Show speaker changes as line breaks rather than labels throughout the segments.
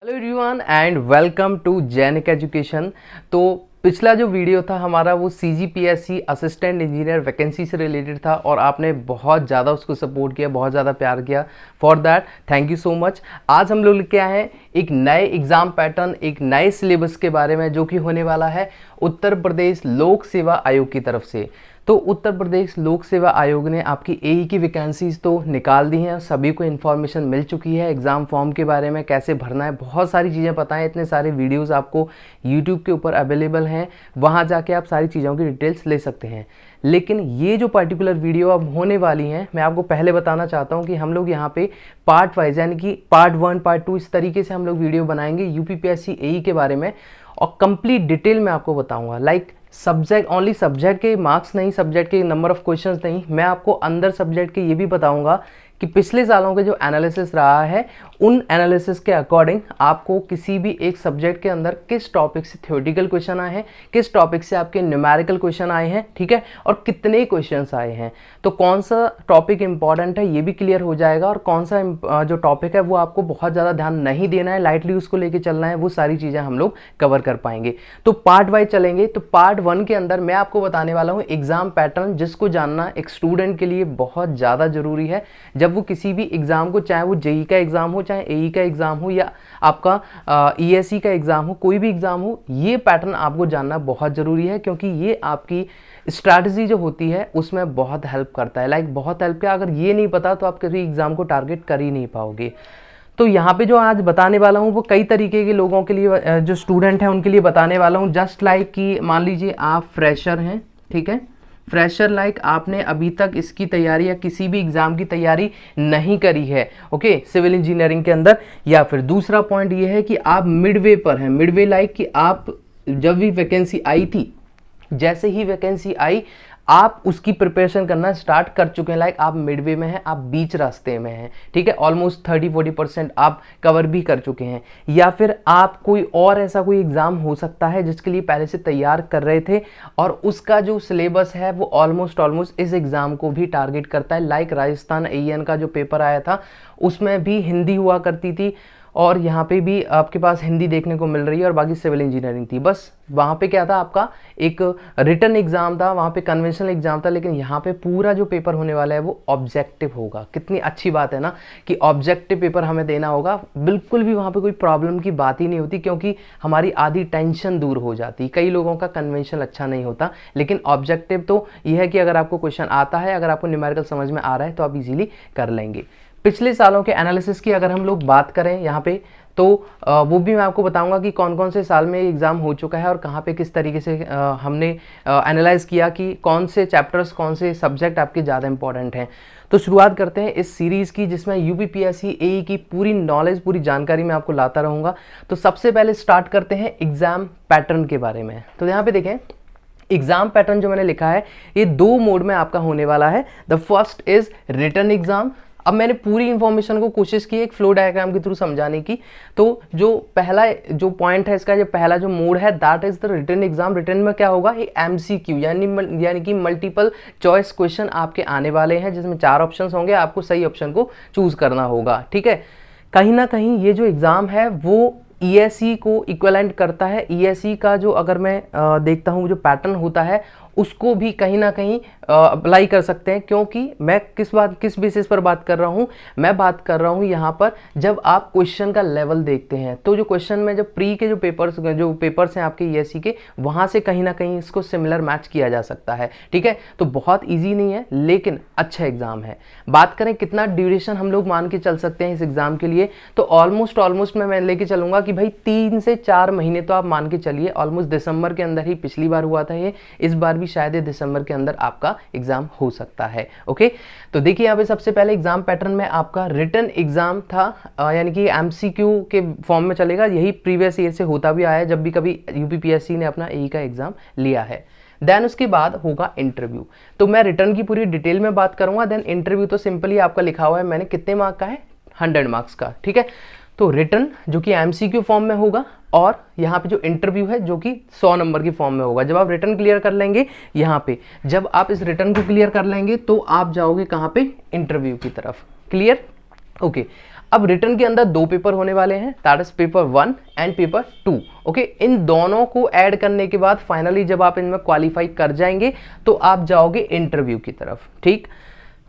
Hello everyone and welcome to Jainik education. तो पिछला जो वीडियो था हमारा वो CGPSC असिस्टेंट इंजीनियर वैकेंसी से रिलेटेड था और आपने बहुत ज़्यादा उसको सपोर्ट किया, बहुत ज़्यादा प्यार किया। For that thank you so much. आज हम लोग लेके आए हैं एक नए एग्ज़ाम पैटर्न, एक नए सिलेबस के बारे में जो कि होने वाला है उत्तर प्रदेश लोक सेवा आयोग की तरफ से। तो उत्तर प्रदेश लोक सेवा आयोग ने आपकी AE की वैकेंसीज तो निकाल दी हैं, सभी को इन्फॉर्मेशन मिल चुकी है। एग्ज़ाम फॉर्म के बारे में कैसे भरना है, बहुत सारी चीज़ें पता है। इतने सारे वीडियोस आपको YouTube के ऊपर अवेलेबल हैं, वहाँ जाके आप सारी चीज़ों की डिटेल्स ले सकते हैं। लेकिन ये जो पर्टिकुलर वीडियो अब होने वाली हैं, मैं आपको पहले बताना चाहता हूँ कि हम लोग यहाँ पे पार्ट वाइज यानी कि पार्ट 1 पार्ट 2 इस तरीके से हम लोग वीडियो बनाएंगे UPPSC AE के बारे में और कंप्लीट डिटेल में आपको बताऊँगा। लाइक सब्जेक्ट ओनली सब्जेक्ट के मार्क्स नहीं, सब्जेक्ट के नंबर ऑफ क्वेश्चंस नहीं, मैं आपको अंदर सब्जेक्ट के ये भी बताऊंगा कि पिछले सालों के जो एनालिसिस रहा है उन एनालिसिस के अकॉर्डिंग आपको किसी भी एक सब्जेक्ट के अंदर किस टॉपिक से थ्योरेटिकल क्वेश्चन आए हैं, किस टॉपिक से आपके न्यूमेरिकल क्वेश्चन आए हैं, ठीक है, और कितने क्वेश्चंस आए हैं। तो कौन सा टॉपिक इंपॉर्टेंट है ये भी क्लियर हो जाएगा और कौन सा जो टॉपिक है वो आपको बहुत ज़्यादा ध्यान नहीं देना है, लाइटली उसको लेके चलना है, वो सारी चीज़ें हम लोग कवर कर पाएंगे। तो पार्ट वाइज चलेंगे। तो पार्ट 1 के अंदर मैं आपको बताने वाला हूँ एग्जाम पैटर्न, जिसको जानना एक स्टूडेंट के लिए बहुत ज़्यादा जरूरी है जब वो किसी भी एग्जाम को, चाहे वो JEE का एग्जाम हो, चाहे AE का एग्जाम हो या आपका ESE का एग्जाम हो, कोई भी एग्जाम हो, ये पैटर्न आपको जानना बहुत जरूरी है क्योंकि ये आपकी स्ट्रैटेजी जो होती है उसमें बहुत हेल्प करता है। लाइक बहुत हेल्प किया, अगर ये नहीं पता तो आप कभी एग्जाम को टारगेट कर ही नहीं पाओगे। तो यहाँ पे जो आज बताने वाला हूँ वो कई तरीके के लोगों के लिए, जो स्टूडेंट हैं उनके लिए बताने वाला हूँ। जस्ट लाइक कि मान लीजिए आप फ्रेशर हैं, ठीक है, फ्रेशर लाइक आपने अभी तक इसकी तैयारी या किसी भी एग्जाम की तैयारी नहीं करी है, ओके, सिविल इंजीनियरिंग के अंदर। या फिर दूसरा पॉइंट ये है कि आप मिडवे पर हैं, मिडवे लाइक कि आप जब भी वैकेंसी आई थी, जैसे ही वैकेंसी आई आप उसकी प्रिपरेशन करना स्टार्ट कर चुके हैं। लाइक आप मिडवे में हैं, आप बीच रास्ते में हैं, ठीक है, ऑलमोस्ट 30-40% आप कवर भी कर चुके हैं। या फिर आप कोई और ऐसा कोई एग्जाम हो सकता है जिसके लिए पहले से तैयार कर रहे थे और उसका जो सिलेबस है वो ऑलमोस्ट इस एग्जाम को भी टारगेट करता है। लाइक राजस्थान AEN का जो पेपर आया था उसमें भी हिंदी हुआ करती थी और यहाँ पे भी आपके पास हिंदी देखने को मिल रही है और बाकी सिविल इंजीनियरिंग थी। बस वहाँ पे क्या था, आपका एक रिटन एग्जाम था, वहाँ पे कन्वेंशनल एग्जाम था, लेकिन यहाँ पे पूरा जो पेपर होने वाला है वो ऑब्जेक्टिव होगा। कितनी अच्छी बात है ना कि ऑब्जेक्टिव पेपर हमें देना होगा। बिल्कुल भी वहाँ पे कोई प्रॉब्लम की बात ही नहीं होती क्योंकि हमारी आधी टेंशन दूर हो जाती। कई लोगों का कन्वेंशनल अच्छा नहीं होता, लेकिन ऑब्जेक्टिव तो यह है कि अगर आपको क्वेश्चन आता है, अगर आपको न्यूमेरिकल समझ में आ रहा है तो आप इजीली कर लेंगे। पिछले सालों के एनालिसिस की अगर हम लोग बात करें यहाँ पे तो वो भी मैं आपको बताऊंगा कि कौन कौन से साल में एग्ज़ाम हो चुका है और कहाँ पे किस तरीके से हमने एनालाइज किया कि कौन से चैप्टर्स, कौन से सब्जेक्ट आपके ज़्यादा इंपॉर्टेंट हैं। तो शुरुआत करते हैं इस सीरीज़ की जिसमें UPPSC AE की पूरी नॉलेज, पूरी जानकारी मैं आपको लाता रहूँगा। तो सबसे पहले स्टार्ट करते हैं एग्ज़ाम पैटर्न के बारे में। तो यहाँ पे देखें एग्जाम पैटर्न जो मैंने लिखा है ये 2 मोड में आपका होने वाला है। The first is written exam. अब मैंने पूरी इंफॉर्मेशन को कोशिश की एक फ्लो डायग्राम के थ्रू समझाने की। तो जो पहला जो पॉइंट है इसका, जो पहला जो मोड है that is the written exam. Written में क्या होगा, एक MCQ यानी कि मल्टीपल चॉइस क्वेश्चन आपके आने वाले हैं जिसमें 4 ऑप्शंस होंगे, आपको सही ऑप्शन को चूज करना होगा, ठीक है। कहीं ना कहीं ये जो एग्जाम है वो ESE को इक्वलेंट करता है। ESE का जो अगर मैं देखता हूँ जो पैटर्न होता है उसको भी कहीं ना कहीं अप्लाई कर सकते हैं, क्योंकि मैं किस बेसिस पर बात कर रहा हूँ, मैं बात कर रहा हूँ यहाँ पर जब आप क्वेश्चन का लेवल देखते हैं तो जो क्वेश्चन में जब प्री के जो पेपर्स हैं आपके ESE के, वहाँ से कहीं ना कहीं इसको सिमिलर मैच किया जा सकता है, ठीक है। तो बहुत ईजी नहीं है लेकिन अच्छा एग्जाम है। बात करें कितना ड्यूरेशन हम लोग मान के चल सकते हैं इस एग्जाम के लिए, तो ऑलमोस्ट मैं लेके चलूंगा कि भाई 3 से 4 महीने तो आप मान के चलिए। ऑलमोस्ट दिसंबर के अंदर ही पिछली बार हुआ था ये, इस बार भी शायद दिसंबर के अंदर आपका एग्जाम हो सकता है, ओके। तो देखिए यहाँ पे सबसे पहले एग्जाम पैटर्न में आपका रिटन एग्जाम था, यानी कि MCQ के फॉर्म में चलेगा। यही प्रीवियस ईयर से होता भी आया है जब भी कभी UPPSC ने अपना AE का एग्जाम लिया है। देन उसके बाद होगा इंटरव्यू। तो मैं रिटर्न की पूरी डिटेल में बात करूंगा। देन इंटरव्यू तो सिंपली आपका लिखा हुआ है मैंने, कितने मार्क का है, 100 मार्क्स का, ठीक है। तो रिटन जो कि MCQ फॉर्म में होगा और यहाँ पे जो इंटरव्यू है जो कि 100 नंबर की फॉर्म में होगा। जब आप रिटन क्लियर कर लेंगे, यहाँ पे जब आप इस रिटन को क्लियर कर लेंगे तो आप जाओगे कहाँ पे, इंटरव्यू की तरफ। Clear, okay. अब रिटर्न के अंदर दो पेपर होने वाले हैं, that is paper 1 and paper 2। Okay, इन दोनों को ऐड करने के बाद फाइनली जब आप इनमें क्वालिफाई कर जाएंगे तो आप जाओगे इंटरव्यू की तरफ। ठीक,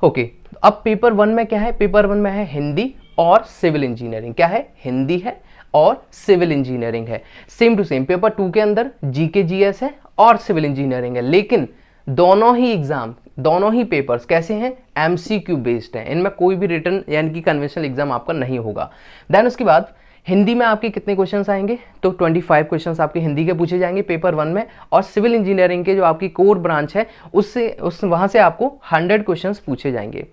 ओके। अब पेपर 1 में क्या है? पेपर 1 में है हिंदी और सिविल इंजीनियरिंग। क्या है? हिंदी है और सिविल इंजीनियरिंग है। सेम टू सेम पेपर 2 के अंदर जीके जीएस है और सिविल इंजीनियरिंग है, लेकिन दोनों ही एग्जाम, दोनों ही पेपर्स कैसे हैं? एमसीक्यू बेस्ड हैं। इनमें कोई भी रिटन यानी कि कन्वेंशनल एग्जाम आपका नहीं होगा। देन उसके बाद हिंदी में आपके कितने क्वेश्चंस आएंगे? तो 25 क्वेश्चंस आपके हिंदी के पूछे जाएंगे पेपर 1 में, और सिविल इंजीनियरिंग के जो आपकी कोर ब्रांच है वहां से आपको 100 क्वेश्चंस पूछे जाएंगे।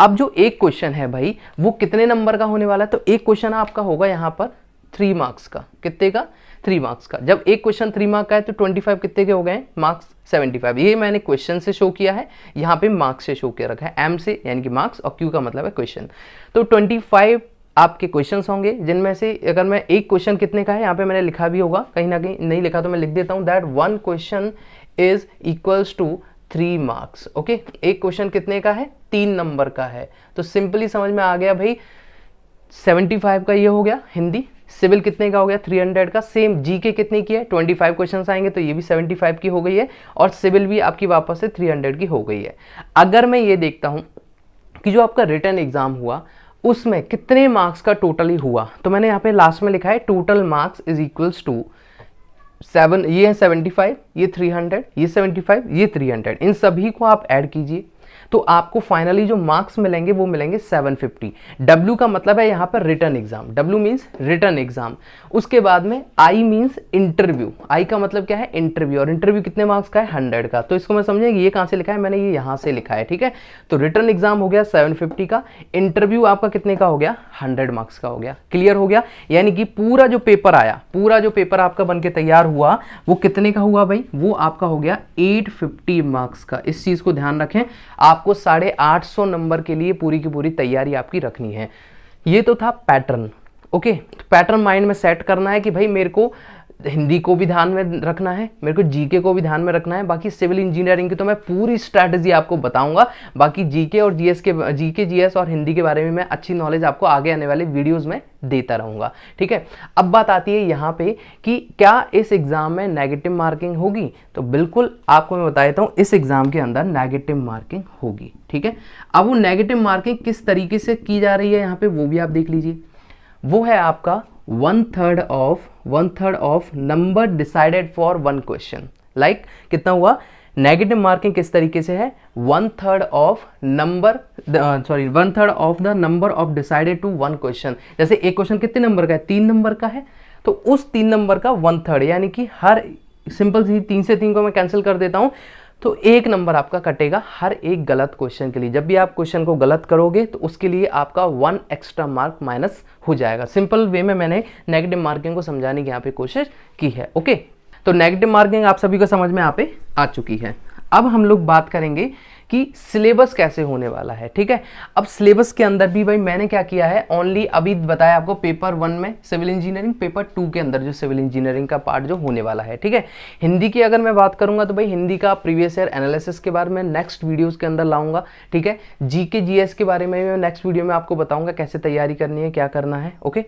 अब जो एक क्वेश्चन है भाई वो कितने नंबर का होने वाला है? तो एक क्वेश्चन आपका होगा यहाँ पर 3 मार्क्स का। कितने का? 3 मार्क्स का। जब एक क्वेश्चन 3 मार्क का है तो 25 कितने के हो गए? मार्क्स 75। ये मैंने क्वेश्चन से शो किया है, यहाँ पे मार्क्स से शो किया रखा है, एम से यानी कि मार्क्स और क्यू का मतलब है क्वेश्चन। तो 25 आपके क्वेश्चंस होंगे, जिनमें से अगर मैं एक क्वेश्चन कितने का है यहाँ पे मैंने लिखा भी होगा, कहीं ना कहीं नहीं लिखा तो मैं लिख देता हूँ, that 1 question is equals to 3 marks. Okay, एक क्वेश्चन कितने का है? 3 नंबर का है। तो सिंपली समझ में आ गया भाई, 75 का ये हो गया हिंदी, सिविल कितने का हो गया? 300 का। सेम जीके कितने की है? 25 क्वेश्चंस आएंगे तो ये भी 75 की हो गई है, और सिविल भी आपकी वापस से 300 की हो गई है। अगर मैं ये देखता हूं कि जो आपका रिटन एग्जाम हुआ उसमें कितने मार्क्स का टोटली हुआ, तो मैंने यहाँ पे लास्ट में लिखा है total marks is equals to 7, ये है 75, ये 300, ये 75, ये 300, इन सभी को आप ऐड कीजिए तो आपको फाइनली जो मार्क्स मिलेंगे वो मिलेंगे 750। W का मतलब है यहाँ पर written exam, W means written exam. उसके बाद में I मीन्स इंटरव्यू, I का मतलब क्या है? इंटरव्यू, और इंटरव्यू कितने मार्क्स का है? 100 का। तो इसको मैं समझेंगे ये कहाँ से लिखा है? मैंने ये यहाँ से लिखा है। ठीक है, तो रिटन एग्जाम हो गया 750 का, इंटरव्यू आपका कितने का हो गया? 100 मार्क्स का हो गया। क्लियर हो गया? यानी कि पूरा जो पेपर आया, पूरा जो पेपर आपका बन के तैयार हुआ वो कितने का हुआ भाई? वो आपका हो गया 850 मार्क्स का। इस चीज को ध्यान रखें, आपको 850 नंबर के लिए पूरी की पूरी तैयारी आपकी रखनी है। ये तो था पैटर्न। ओके, पैटर्न माइंड में सेट करना है कि भाई मेरे को हिंदी को भी ध्यान में रखना है, मेरे को जीके को भी ध्यान में रखना है। बाकी सिविल इंजीनियरिंग की तो मैं पूरी स्ट्रैटेजी आपको बताऊंगा। बाकी जीके और जीके जीएस और हिंदी के बारे में मैं अच्छी नॉलेज आपको आगे आने वाले वीडियोस में देता रहूंगा। ठीक है, अब बात आती है यहाँ पे कि क्या इस एग्जाम में नेगेटिव मार्किंग होगी? तो बिल्कुल आपको मैं बता देता हूँ, इस एग्जाम के अंदर नेगेटिव मार्किंग होगी। ठीक है, अब वो नेगेटिव मार्किंग किस तरीके से की जा रही है यहाँ पे वो भी आप देख लीजिए। वो है आपका 1/3 of number decided for 1 question. Like कितना हुआ? नेगेटिव मार्किंग किस तरीके से है? 1/3 of the number of decided to 1 question. जैसे एक क्वेश्चन कितने नंबर का है? 3 नंबर का है, तो उस 3 नंबर का 1/3, यानी कि हर सिंपल सी 3 से 3 को मैं कैंसिल कर देता हूं, तो 1 नंबर आपका कटेगा हर एक गलत क्वेश्चन के लिए। जब भी आप क्वेश्चन को गलत करोगे तो उसके लिए आपका 1 एक्स्ट्रा मार्क माइनस हो जाएगा। सिंपल वे में मैंने नेगेटिव मार्किंग को समझाने की यहाँ पे कोशिश की है। ओके, तो नेगेटिव मार्किंग आप सभी को समझ में यहाँ पे आ चुकी है। अब हम लोग बात करेंगे कि सिलेबस कैसे होने वाला है। ठीक है, अब सिलेबस के अंदर भी भाई मैंने क्या किया है, ओनली अभी बताया आपको पेपर 1 में सिविल इंजीनियरिंग, पेपर 2 के अंदर जो सिविल इंजीनियरिंग का पार्ट जो होने वाला है। ठीक है, हिंदी की अगर मैं बात करूंगा तो भाई हिंदी का प्रीवियस ईयर एनालिसिस के बारे में नेक्स्ट वीडियोस के अंदर लाऊंगा। ठीक है, जीके जीएस के बारे में नेक्स्ट वीडियो में आपको बताऊंगा कैसे तैयारी करनी है, क्या करना है। ओके,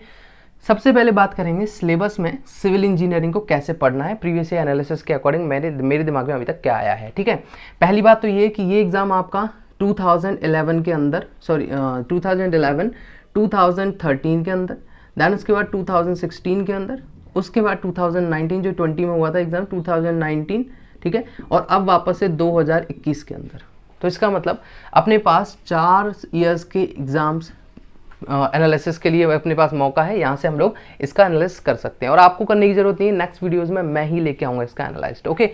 सबसे पहले बात करेंगे सिलेबस में सिविल इंजीनियरिंग को कैसे पढ़ना है, प्रीवियस ईयर एनालिसिस के अकॉर्डिंग मेरे दिमाग में अभी तक क्या आया है। ठीक है, पहली बात तो ये कि ये एग्जाम आपका 2011 के अंदर 2011, 2013 के अंदर, देन उसके बाद 2016 के अंदर, उसके बाद 2019 जो 20 में हुआ था एग्जाम 2019, ठीक है, और अब वापस से 2021 के अंदर। तो इसका मतलब अपने पास 4 इयर्स के एग्जाम्स एनालिसिस के लिए अपने पास मौका है, यहाँ से हम लोग इसका एनालिसिस कर सकते हैं और आपको करने की जरूरत नहीं है, नेक्स्ट वीडियोस में मैं ही लेके आऊँगा इसका एनालाइज्ड। ओके,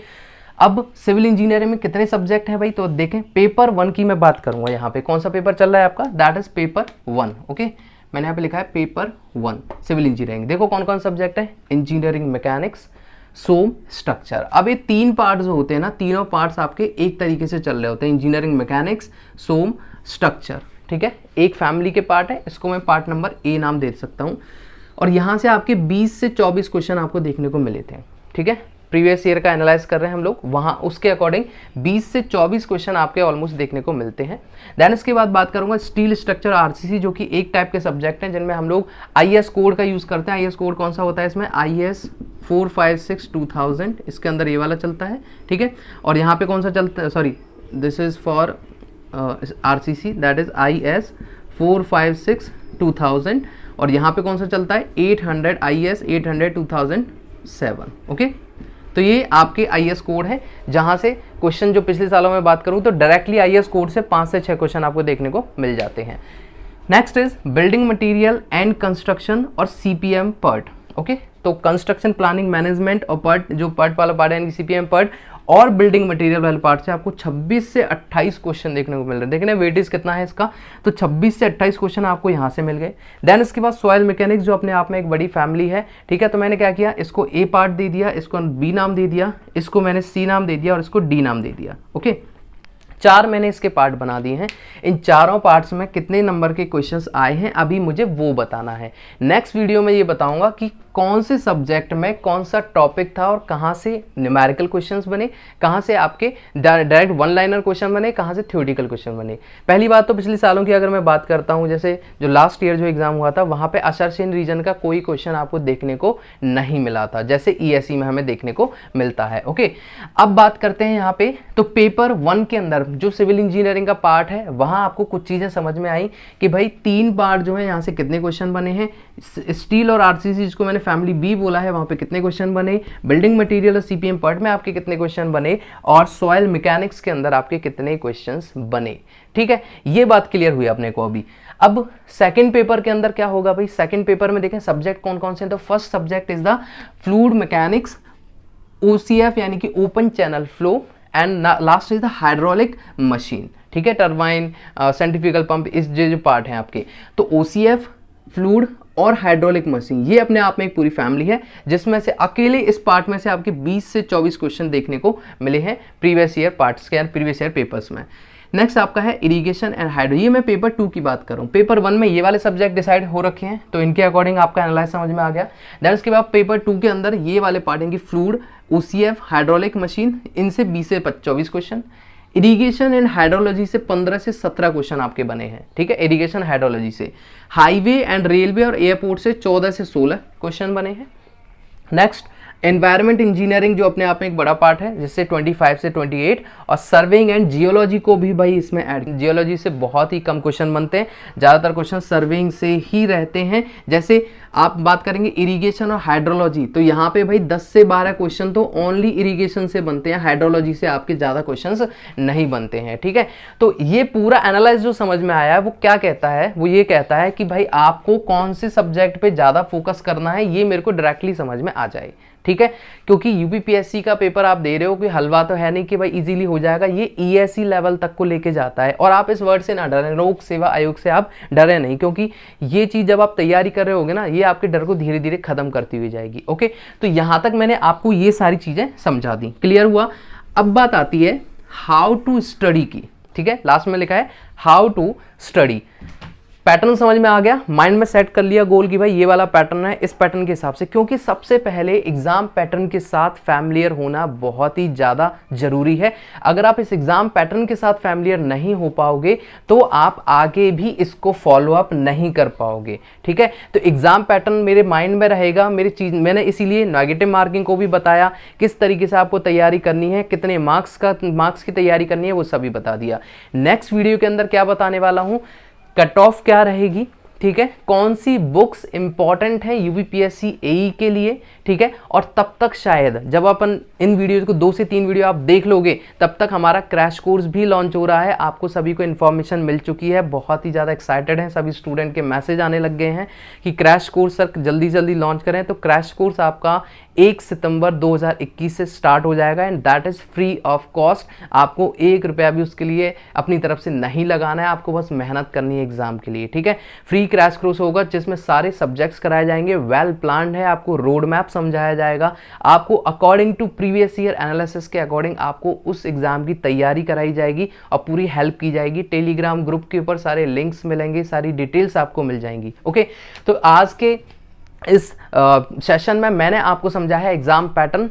अब सिविल इंजीनियरिंग में कितने सब्जेक्ट हैं भाई, तो देखें पेपर 1 की मैं बात करूंगा। यहाँ पे कौन सा पेपर चल रहा है आपका, दैट इज पेपर 1। ओके, मैंने यहाँ पे लिखा है पेपर 1 सिविल इंजीनियरिंग। देखो कौन कौन सब्जेक्ट है, इंजीनियरिंग मैकेनिक्स, सोम, स्ट्रक्चर। अब ये 3 पार्ट जो होते हैं ना, तीनों पार्ट्स आपके एक तरीके से चल रहे होते हैं, इंजीनियरिंग मैकेनिक्स, सोम, स्ट्रक्चर। ठीक है, एक फैमिली के पार्ट है, इसको मैं पार्ट नंबर ए नाम दे सकता हूँ। और यहाँ से आपके 20 से 24 क्वेश्चन आपको देखने को मिले थे। ठीक है, प्रीवियस ईयर का एनालाइज कर रहे हैं हम लोग, वहाँ उसके अकॉर्डिंग 20 से 24 क्वेश्चन आपके ऑलमोस्ट देखने को मिलते हैं। देन इसके बाद बात करूंगा स्टील स्ट्रक्चर आरसीसी, जो कि एक टाइप के सब्जेक्ट हैं जिनमें हम लोग आईएस कोड का यूज़ करते हैं। आईएस कोड कौन सा होता है इसमें, IS 456-2000, इसके अंदर ये वाला चलता है, ठीक है। और यहाँ पे कौन सा चलता है, sorry this is for RCC, that is IS 456-2000, और यहाँ पे कौन सा चलता है 800, IS 800-2007, ओके। तो ये आपके IS कोड है, जहाँ से क्वेश्चन जो पिछले सालों में बात करूँ तो डायरेक्टली IS कोड से 5 से 6 क्वेश्चन आपको देखने को मिल जाते हैं। Next is building material and construction और CPM PERT, ओके। तो कंस्ट्रक्शन प्लानिंग मैनेजमेंट और PERT, जो PERT वाला पार्ट है यानी CPM PERT और बिल्डिंग मटेरियल वाले पार्ट से आपको 26 से 28 क्वेश्चन देखने को मिल रहे हैं। देखने वेटेज कितना है इसका, तो 26 से 28 क्वेश्चन आपको यहाँ से मिल गए। देन इसके बाद सॉइल मैकेनिक्स, जो अपने आप में एक बड़ी फैमिली है, ठीक है। तो मैंने क्या किया, इसको A पार्ट दे दिया, इसको B नाम दे दिया, इसको मैंने C नाम दे दिया और इसको D नाम दे दिया, ओके। 4 मैंने इसके पार्ट बना दिए हैं। इन चारों पार्ट्स में कितने नंबर के क्वेश्चंस आए हैं अभी मुझे वो बताना है। नेक्स्ट वीडियो में ये बताऊंगा कि कौन से सब्जेक्ट में कौन सा टॉपिक था और कहाँ से न्यूमेरिकल क्वेश्चंस बने, कहाँ से आपके डायरेक्ट वन लाइनर क्वेश्चन बने, कहाँ से थ्योरेटिकल क्वेश्चन बने। पहली बात तो पिछले सालों की अगर मैं बात करता हूँ, जैसे जो लास्ट ईयर जो एग्जाम हुआ था वहाँ पे असरशीन रीजन का कोई क्वेश्चन आपको देखने को नहीं मिला था, जैसे ESE में हमें देखने को मिलता है, ओके। अब बात करते हैं यहाँ पे, तो पेपर 1 के अंदर जो सिविल इंजीनियरिंग का पार्ट है वहाँ आपको कुछ चीज़ें समझ में आई कि भाई 3 पार्ट जो है यहाँ से कितने क्वेश्चन बने हैं, स्टील और आरसीसी जिसको मैंने फैमिली B बोला है वहाँ पे कितने क्वेश्चन बने, बिल्डिंग मटेरियल और CPM PERT में आपके कितने क्वेश्चन बने, और सॉइल मैकेनिक्स के अंदर आपके कितने क्वेश्चंस बने, ठीक है। ये बात क्लियर हुई अपने को अभी। अब सेकंड पेपर के अंदर क्या होगा भाई, सेकंड पेपर में देखें सब्जेक्ट कौन कौन से हैं। तो first subject is the fluid mechanics, OCF यानी कि open channel flow, and last is the hydraulic machine, ठीक है। टरबाइन, सेंट्रीफ्यूगल पंप, इस जो पार्ट हैं आपके। तो OCF, फ्लूइड और हाइड्रोलिक मशीन, ये अपने आप में एक पूरी फैमिली है, जिसमें से अकेले इस पार्ट में से आपके 20 से 24 क्वेश्चन देखने को मिले हैं प्रीवियस ईयर पार्ट्स के, प्रीवियस ईयर पेपर्स में। नेक्स्ट आपका है इरिगेशन एंड हाइड्रो, ये मैं पेपर 2 की बात कर रहा हूँ। पेपर 1 में ये वाले सब्जेक्ट डिसाइड हो रखे हैं, तो इनके अकॉर्डिंग आपका एनालाइज समझ में आ गया। देन उसके बाद पेपर 2 के अंदर ये वाले पार्ट हैं कि फ्लूइड, OCF, हाइड्रोलिक मशीन, इनसे 20 से 24 क्वेश्चन। इरिगेशन एंड हाइड्रोलॉजी से 15 से 17 क्वेश्चन आपके बने हैं, ठीक है। इरिगेशन हाइड्रोलॉजी से। हाईवे एंड रेलवे और एयरपोर्ट से 14 से 16 क्वेश्चन बने हैं। नेक्स्ट एनवायरमेंट इंजीनियरिंग, जो अपने आप में एक बड़ा पार्ट है, जिससे 25 से 28, और सर्वेइंग एंड जियोलॉजी को भी भाई इसमें ऐड। जियोलॉजी से बहुत ही कम क्वेश्चन बनते हैं, ज़्यादातर क्वेश्चन सर्वेइंग से ही रहते हैं। जैसे आप बात करेंगे इरिगेशन और हाइड्रोलॉजी, तो यहाँ पे भाई 10 से 12 क्वेश्चन तो ओनली इरिगेशन से बनते हैं, हाइड्रोलॉजी से आपके ज़्यादा क्वेश्चंस नहीं बनते हैं, ठीक है। तो ये पूरा एनालाइज जो समझ में आया है वो क्या कहता है, वो ये कहता है कि भाई आपको कौन से सब्जेक्ट पे ज़्यादा फोकस करना है, ये मेरे को डायरेक्टली समझ में आ जाए, ठीक है। क्योंकि यूपीपीएससी का पेपर आप दे रहे हो, कोई हलवा तो है नहीं कि भाई इजीली हो जाएगा, ये ESE लेवल तक को लेके जाता है। और आप इस वर्ड से ना डरें, लोक सेवा आयोग से आप डरे नहीं, क्योंकि ये चीज़ जब आप तैयारी कर रहे होगे ना, ये आपके डर को धीरे धीरे खत्म करती हुई जाएगी, ओके। तो यहाँ तक मैंने आपको ये सारी चीज़ें समझा दी, क्लियर हुआ। अब बात आती है हाउ टू स्टडी की, ठीक है। लास्ट में लिखा है हाउ टू स्टडी। पैटर्न समझ में आ गया, माइंड में सेट कर लिया गोल कि भाई ये वाला पैटर्न है, इस पैटर्न के हिसाब से, क्योंकि सबसे पहले एग्जाम पैटर्न के साथ फैमिलियर होना बहुत ही ज़्यादा जरूरी है। अगर आप इस एग्जाम पैटर्न के साथ फैमिलियर नहीं हो पाओगे तो आप आगे भी इसको फॉलो अप नहीं कर पाओगे, ठीक है। तो एग्जाम पैटर्न मेरे माइंड में रहेगा, मैंने इसीलिए नेगेटिव मार्किंग को भी बताया, किस तरीके से आपको तैयारी करनी है, कितने मार्क्स की तैयारी करनी है, वो सभी बता दिया। नेक्स्ट वीडियो के अंदर क्या बताने वाला हूँ, कट ऑफ क्या रहेगी, ठीक है, कौन सी बुक्स इंपॉर्टेंट है यूपीपीएससी AE के लिए, ठीक है। और तब तक शायद जब अपन इन वीडियोज को 2 से 3 वीडियो आप देख लोगे, तब तक हमारा क्रैश कोर्स भी लॉन्च हो रहा है। आपको सभी को इन्फॉर्मेशन मिल चुकी है, बहुत ही ज़्यादा एक्साइटेड हैं सभी स्टूडेंट के, मैसेज आने लग गए हैं कि क्रैश कोर्स सर जल्दी जल्दी लॉन्च करें। तो क्रैश कोर्स आपका 1 सितंबर 2021 से स्टार्ट हो जाएगा, and that is free of cost. आपको 1 रुपया भी उसके लिए अपनी तरफ से नहीं लगाना है, आपको बस मेहनत करनी है एग्जाम के लिए, ठीक है। फ्री क्रैश कोर्स होगा जिसमें सारे सब्जेक्ट्स कराए जाएंगे, वेल प्लान्ड है, आपको रोड मैप समझाया जाएगा, आपको according to previous year analysis के अकॉर्डिंग आपको उस एग्जाम की तैयारी कराई जाएगी और पूरी हेल्प की जाएगी। टेलीग्राम ग्रुप के ऊपर सारे लिंक्स मिलेंगे, सारी डिटेल्स आपको मिल जाएंगी, ओके। तो आज के इस सेशन में मैंने आपको समझाया है exam pattern,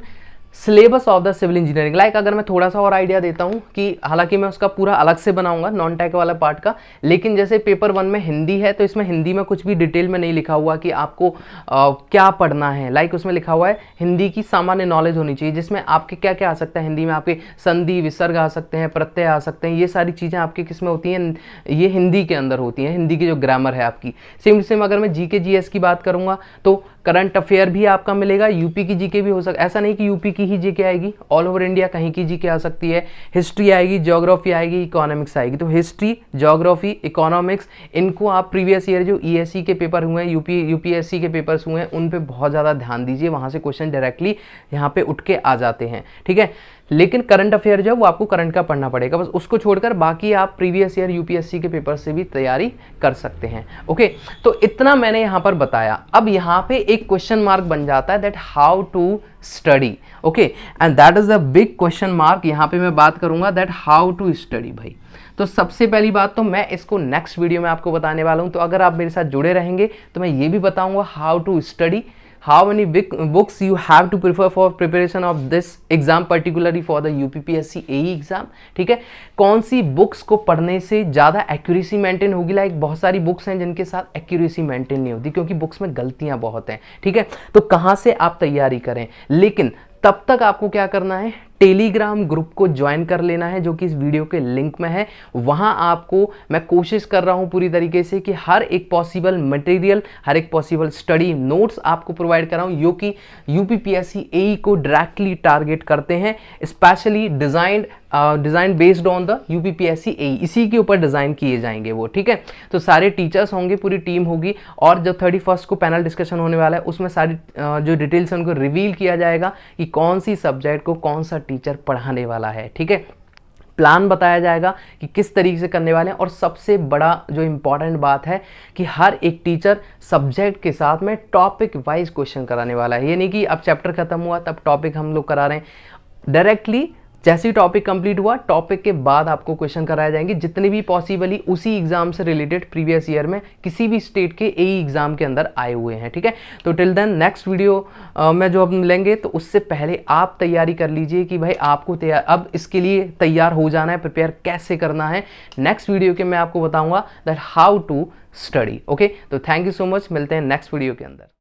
syllabus of the civil engineering. Like अगर मैं थोड़ा सा और आइडिया देता हूँ कि हालांकि मैं उसका पूरा अलग से बनाऊंगा नॉन टेक वाला पार्ट का, लेकिन जैसे पेपर 1 में हिंदी है तो इसमें हिंदी में कुछ भी डिटेल में नहीं लिखा हुआ कि आपको क्या पढ़ना है। लाइक उसमें लिखा हुआ है हिंदी की सामान्य नॉलेज होनी चाहिए, जिसमें आपके क्या क्या आ सकता है हिंदी में, आपके संधि विसर्ग आ सकते हैं, प्रत्यय आ सकते हैं, ये सारी चीज़ें आपके किस में होती हैं, ये हिंदी के अंदर होती हैं, हिंदी की जो ग्रामर है आपकी। सेम सेम अगर मैं जीके जीएस की बात करूंगा तो करंट अफेयर भी आपका मिलेगा, यूपी की जीके भी हो सकता, ऐसा नहीं कि यूपी की ही जीके आएगी, ऑल ओवर इंडिया कहीं की जीके आ सकती है। हिस्ट्री आएगी, ज्योग्राफी आएगी, इकोनॉमिक्स आएगी। तो हिस्ट्री, ज्योग्राफी, इकोनॉमिक्स, इनको आप प्रीवियस ईयर जो ईएससी के पेपर हुए हैं, यूपीएससी के पेपर्स हुए हैं, उन पे बहुत ज़्यादा ध्यान दीजिए, वहाँ से क्वेश्चन डायरेक्टली यहाँ पे उठ के आ जाते हैं, ठीक है। लेकिन करंट अफेयर जो है वो आपको करंट का पढ़ना पड़ेगा, बस उसको छोड़कर बाकी आप प्रीवियस ईयर यूपीएससी के पेपर से भी तैयारी कर सकते हैं। ओके, तो इतना मैंने यहाँ पर बताया। अब यहाँ पे एक क्वेश्चन मार्क बन जाता है, that how to study. Okay, and that is the big question mark. यहाँ पे मैं बात करूंगा दैट हाउ टू स्टडी। भाई तो सबसे पहली बात तो मैं इसको नेक्स्ट वीडियो में आपको बताने वाला हूँ, तो अगर आप मेरे साथ जुड़े रहेंगे तो मैं ये भी बताऊंगा how to study, how many big books you have to prefer for preparation of this exam, particularly for the UPPSC AE exam। ठीक है, कौन सी बुक्स को पढ़ने से ज़्यादा एक्यूरेसी मेंटेन होगी। लाइक बहुत सारी बुक्स हैं जिनके साथ एक्यूरेसी मेंटेन नहीं होती क्योंकि बुक्स में गलतियां बहुत हैं, ठीक है। तो कहाँ से आप तैयारी करें, लेकिन तब तक आपको क्या करना है, टेलीग्राम ग्रुप को ज्वाइन कर लेना है जो कि इस वीडियो के लिंक में है। वहां आपको मैं कोशिश कर रहा हूं पूरी तरीके से कि हर एक पॉसिबल मटेरियल, हर एक पॉसिबल स्टडी नोट्स आपको प्रोवाइड कर रहा हूं, जो कि यूपीपीएससी एई को डायरेक्टली टारगेट करते हैं, specially design based on the UPPSC AE, इसी के ऊपर डिजाइन किए जाएंगे वो, ठीक है। तो सारे टीचर्स होंगे, पूरी टीम होगी, और जब 31 को पैनल डिस्कशन होने वाला है उसमें सारी जो डिटेल्स हैं उनको रिवील किया जाएगा कि कौन सी सब्जेक्ट को कौन सा टीचर पढ़ाने वाला है, ठीक है। प्लान बताया जाएगा कि किस तरीके से करने वाले हैं, और सबसे बड़ा जो इंपॉर्टेंट बात है कि हर एक टीचर सब्जेक्ट के साथ में टॉपिक वाइज क्वेश्चन कराने वाला है। ये नहीं कि अब चैप्टर खत्म हुआ तब टॉपिक हम लोग करा रहे हैं, डायरेक्टली जैसे ही टॉपिक कंप्लीट हुआ टॉपिक के बाद आपको क्वेश्चन कराए जाएंगे, जितने भी पॉसिबली उसी एग्जाम से रिलेटेड प्रीवियस ईयर में किसी भी स्टेट के एई एग्जाम के अंदर आए हुए हैं, ठीक है। तो टिल देन नेक्स्ट वीडियो में जो हम मिलेंगे, तो उससे पहले आप तैयारी कर लीजिए कि भाई आपको अब इसके लिए तैयार हो जाना है, प्रिपेयर कैसे करना है। नेक्स्ट वीडियो के मैं आपको बताऊंगा that how to study. Okay, तो थैंक यू सो मच, मिलते हैं नेक्स्ट वीडियो के अंदर।